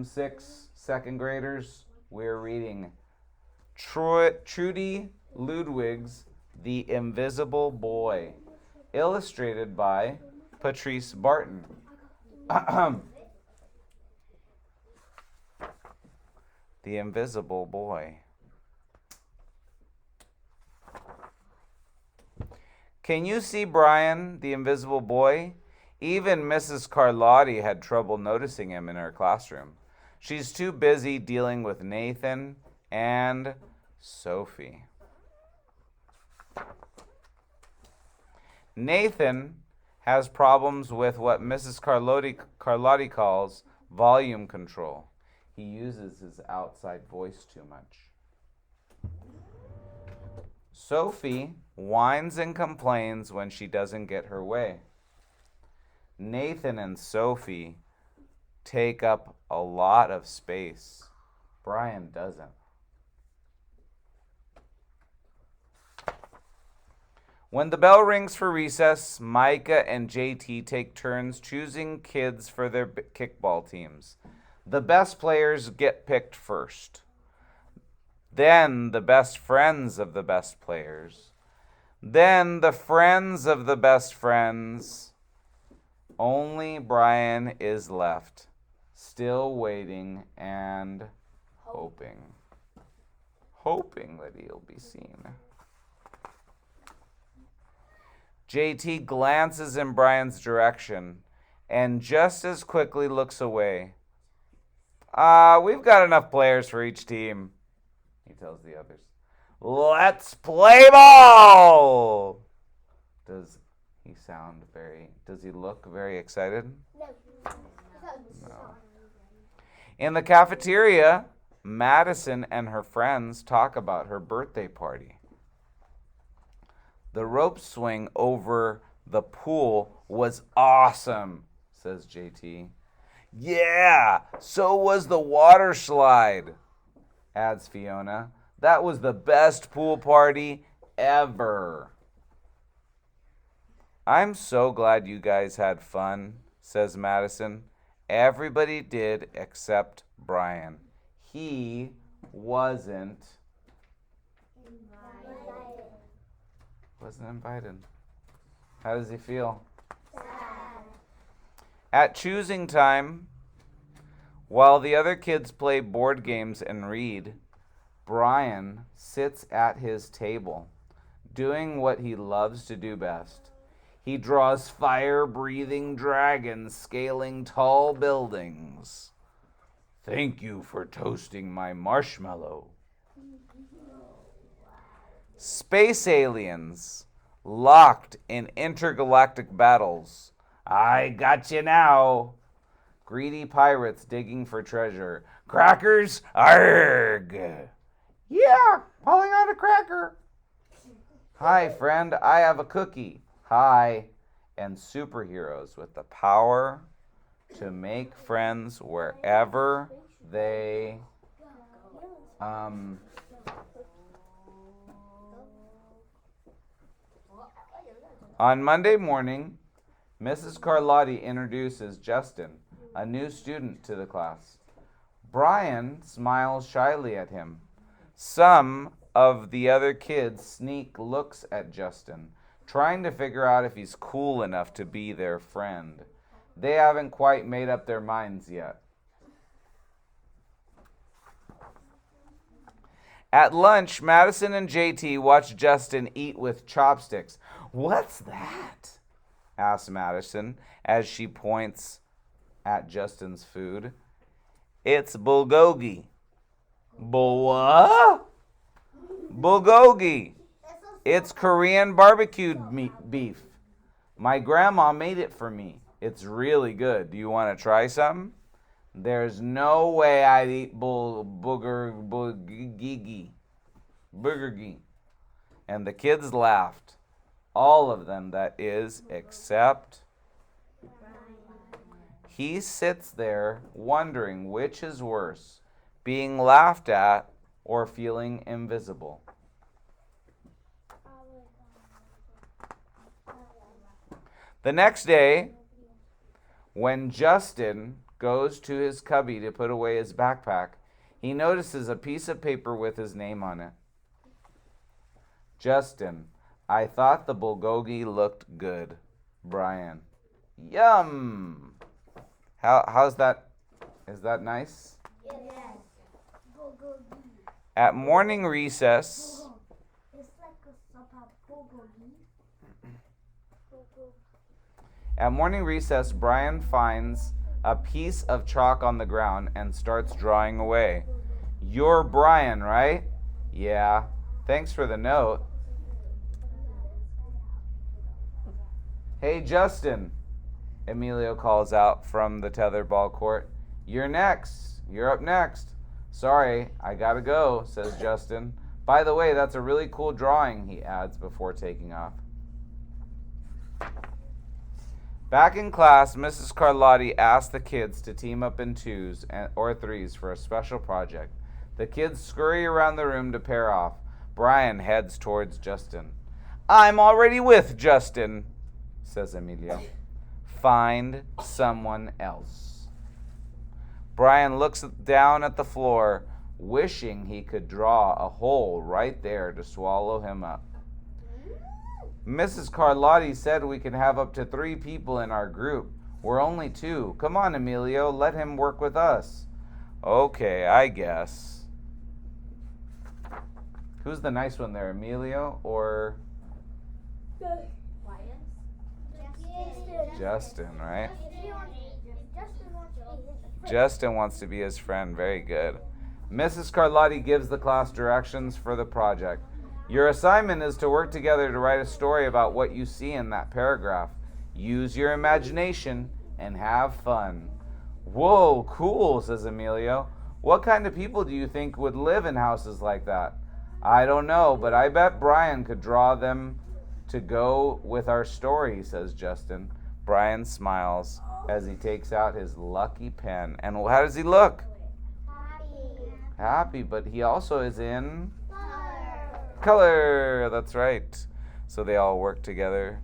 Room 6 second graders, we're reading Trudy Ludwig's The Invisible Boy, illustrated by Patrice Barton. The Invisible Boy. Can you see Brian, the invisible boy? Even Mrs. Carlotti had trouble noticing him in her classroom. She's too busy dealing with Nathan and Sophie. Nathan has problems with what Mrs. Carlotti calls volume control. He uses his outside voice too much. Sophie whines and complains when she doesn't get her way. Nathan and Sophie take up a lot of space. Brian doesn't. When the bell rings for recess, Micah and JT take turns choosing kids for their kickball teams. The best players get picked first. Then the best friends of the best players. Then the friends of the best friends. Only Brian is left, still waiting and hoping. Hoping that he'll be seen. JT glances in Brian's direction and just as quickly looks away. We've got enough players for each team, he tells the others. Let's play ball! Does he look very excited? No. In the cafeteria, Madison and her friends talk about her birthday party. The rope swing over the pool was awesome, says JT. Yeah, so was the water slide, adds Fiona. That was the best pool party ever. I'm so glad you guys had fun, says Madison. Everybody did except Brian. He wasn't invited. How does he feel? Sad. At choosing time, while the other kids play board games and read, Brian sits at his table, doing what he loves to do best. He draws fire-breathing dragons scaling tall buildings. Thank you for toasting my marshmallow. Space aliens locked in intergalactic battles. I got you now. Greedy pirates digging for treasure. Crackers? Arg! Yeah, pulling out a cracker. Hi, friend, I have a cookie. Hi. And superheroes with the power to make friends wherever they On Monday morning, Mrs. Carlotti introduces Justin, a new student, to the class. Brian smiles shyly at him. Some of the other kids sneak looks at Justin, trying to figure out if he's cool enough to be their friend. They haven't quite made up their minds yet. At lunch, Madison and JT watch Justin eat with chopsticks. What's that? Asks Madison as she points at Justin's food. It's bulgogi. What? Bulgogi. It's Korean barbecued beef. My grandma made it for me. It's really good. Do you want to try some? There's no way I'd eat bulgogi. And the kids laughed. All of them, that is, except he sits there wondering which is worse, being laughed at or feeling invisible. The next day, when Justin goes to his cubby to put away his backpack, he notices a piece of paper with his name on it. Justin, I thought the bulgogi looked good. Brian, yum! How's that? Is that nice? Yes. At morning recess, It's like a sopa bulgogi. At morning recess, Brian finds a piece of chalk on the ground and starts drawing away. You're Brian, right? Yeah. Thanks for the note. Hey, Justin, Emilio calls out from the tetherball court. You're next. You're up next. Sorry, I gotta go, says Justin. By the way, that's a really cool drawing, he adds before taking off. Back in class, Mrs. Carlotti asked the kids to team up in twos or threes for a special project. The kids scurry around the room to pair off. Brian heads towards Justin. I'm already with Justin, says Emilio. Find someone else. Brian looks down at the floor, wishing he could draw a hole right there to swallow him up. Mrs. Carlotti said we can have up to 3 people in our group. We're only 2. Come on, Emilio, let him work with us. Okay, I guess. Who's the nice one there, Emilio or Justin, right? Justin wants to be his friend. Very good. Mrs. Carlotti gives the class directions for the project. Your assignment is to work together to write a story about what you see in that paragraph. Use your imagination and have fun. Whoa, cool, says Emilio. What kind of people do you think would live in houses like that? I don't know, but I bet Brian could draw them to go with our story, says Justin. Brian smiles as he takes out his lucky pen. And how does he look? Happy, but he also is in color. That's right. So they all worked together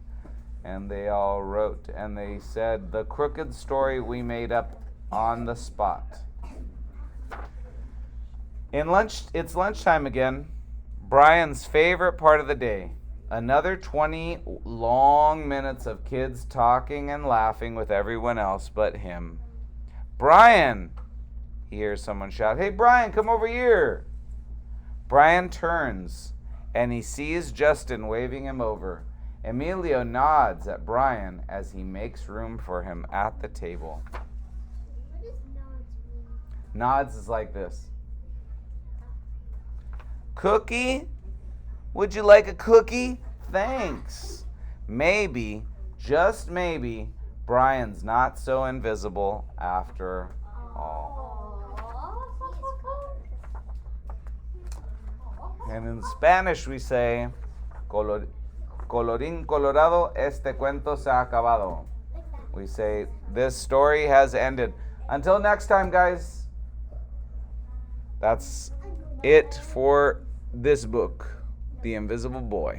and they all wrote and they said the crooked story we made up on the spot. It's lunchtime again. Brian's favorite part of the day. Another 20 long minutes of kids talking and laughing with everyone else but him. Brian! He hears someone shout, Hey, Brian, come over here! Brian turns, and he sees Justin waving him over. Emilio nods at Brian as he makes room for him at the table. What does nods mean? Nods is like this. Cookie? Would you like a cookie? Thanks. Maybe, just maybe, Brian's not so invisible after all. And in Spanish we say, colorín colorado, este cuento se ha acabado. We say, this story has ended. Until next time, guys. That's it for this book, The Invisible Boy.